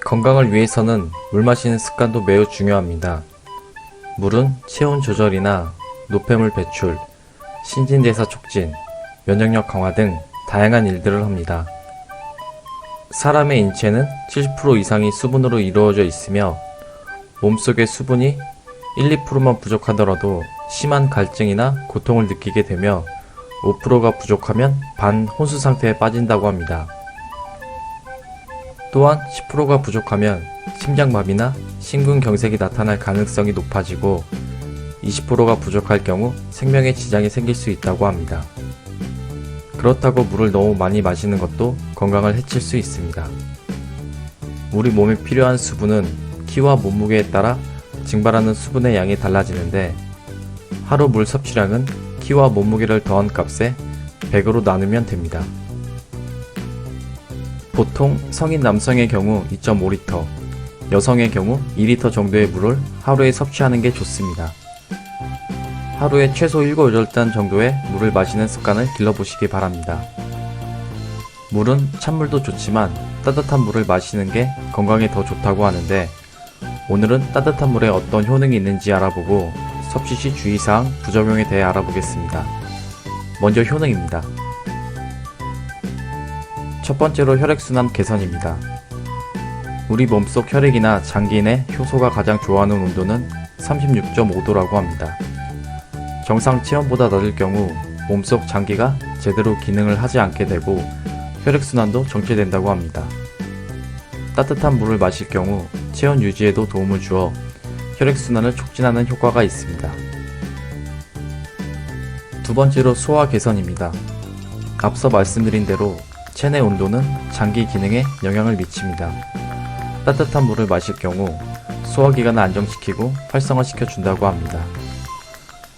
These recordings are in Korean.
건강을 위해서는 물 마시는 습관도 매우 중요합니다. 물은 체온 조절이나 노폐물 배출, 신진대사 촉진, 면역력 강화 등 다양한 일들을 합니다. 사람의 인체는 70% 이상이 수분으로 이루어져 있으며 몸속의 수분이 1~2%만 부족하더라도 심한 갈증이나 고통을 느끼게 되며 5%가 부족하면 반혼수 상태에 빠진다고 합니다. 또한 10%가 부족하면 심장마비나 심근경색이 나타날 가능성이 높아지고 20%가 부족할 경우 생명에 지장이 생길 수 있다고 합니다. 그렇다고 물을 너무 많이 마시는 것도 건강을 해칠 수 있습니다. 우리 몸에 필요한 수분은 키와 몸무게에 따라 증발하는 수분의 양이 달라지는데 하루 물 섭취량은 키와 몸무게를 더한 값에 100으로 나누면 됩니다. 보통 성인 남성의 경우 2.5리터, 여성의 경우 2리터 정도의 물을 하루에 섭취하는 게 좋습니다. 하루에 최소 7~8잔 정도의 물을 마시는 습관을 길러보시기 바랍니다. 물은 찬물도 좋지만 따뜻한 물을 마시는 게 건강에 더 좋다고 하는데 오늘은 따뜻한 물에 어떤 효능이 있는지 알아보고 섭취 시 주의사항, 부작용에 대해 알아보겠습니다. 먼저 효능입니다. 첫 번째로 혈액순환 개선입니다. 우리 몸속 혈액이나 장기 내 효소가 가장 좋아하는 온도는 36.5도라고 합니다. 정상 체온보다 낮을 경우 몸속 장기가 제대로 기능을 하지 않게 되고 혈액순환도 정체된다고 합니다. 따뜻한 물을 마실 경우 체온 유지에도 도움을 주어 혈액순환을 촉진하는 효과가 있습니다. 두 번째로 소화 개선입니다. 앞서 말씀드린 대로 체내 온도는 장기 기능에 영향을 미칩니다. 따뜻한 물을 마실 경우 소화기관을 안정시키고 활성화시켜 준다고 합니다.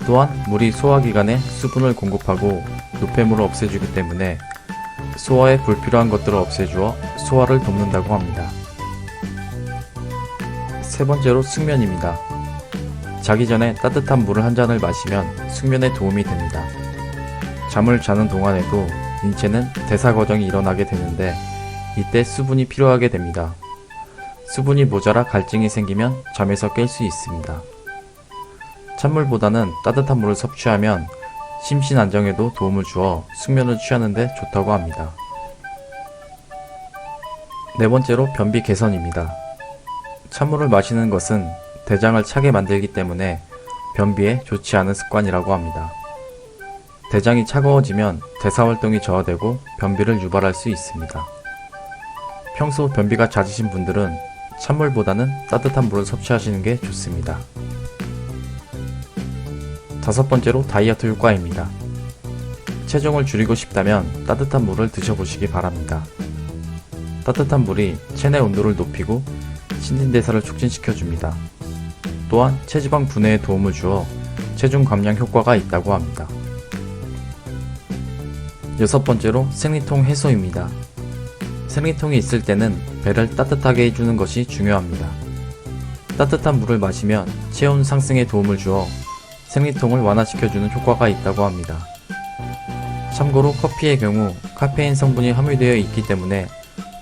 또한 물이 소화기관에 수분을 공급하고 노폐물을 없애주기 때문에 소화에 불필요한 것들을 없애주어 소화를 돕는다고 합니다. 세 번째로 숙면입니다. 자기 전에 따뜻한 물을 한 잔을 마시면 숙면에 도움이 됩니다. 잠을 자는 동안에도 인체는 대사 과정이 일어나게 되는데 이때 수분이 필요하게 됩니다. 수분이 모자라 갈증이 생기면 잠에서 깰 수 있습니다. 찬물보다는 따뜻한 물을 섭취하면 심신 안정에도 도움을 주어 숙면을 취하는 데 좋다고 합니다. 네 번째로 변비 개선입니다. 찬물을 마시는 것은 대장을 차게 만들기 때문에 변비에 좋지 않은 습관이라고 합니다. 대장이 차가워지면 대사활동이 저하되고 변비를 유발할 수 있습니다. 평소 변비가 잦으신 분들은 찬물보다는 따뜻한 물을 섭취하시는 게 좋습니다. 다섯 번째로 다이어트 효과입니다. 체중을 줄이고 싶다면 따뜻한 물을 드셔보시기 바랍니다. 따뜻한 물이 체내 온도를 높이고 신진대사를 촉진시켜줍니다. 또한 체지방 분해에 도움을 주어 체중 감량 효과가 있다고 합니다. 여섯 번째로 생리통 해소입니다. 생리통이 있을 때는 배를 따뜻하게 해주는 것이 중요합니다. 따뜻한 물을 마시면 체온 상승에 도움을 주어 생리통을 완화시켜주는 효과가 있다고 합니다. 참고로 커피의 경우 카페인 성분이 함유되어 있기 때문에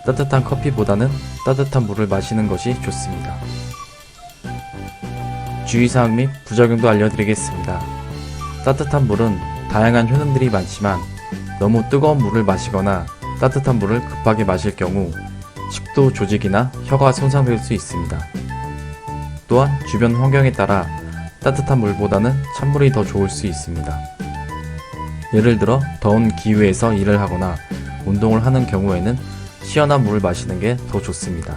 따뜻한 커피보다는 따뜻한 물을 마시는 것이 좋습니다. 주의사항 및 부작용도 알려드리겠습니다. 따뜻한 물은 다양한 효능들이 많지만 너무 뜨거운 물을 마시거나 따뜻한 물을 급하게 마실 경우 식도 조직이나 혀가 손상될 수 있습니다. 또한 주변 환경에 따라 따뜻한 물보다는 찬물이 더 좋을 수 있습니다. 예를 들어 더운 기후에서 일을 하거나 운동을 하는 경우에는 시원한 물을 마시는 게 더 좋습니다.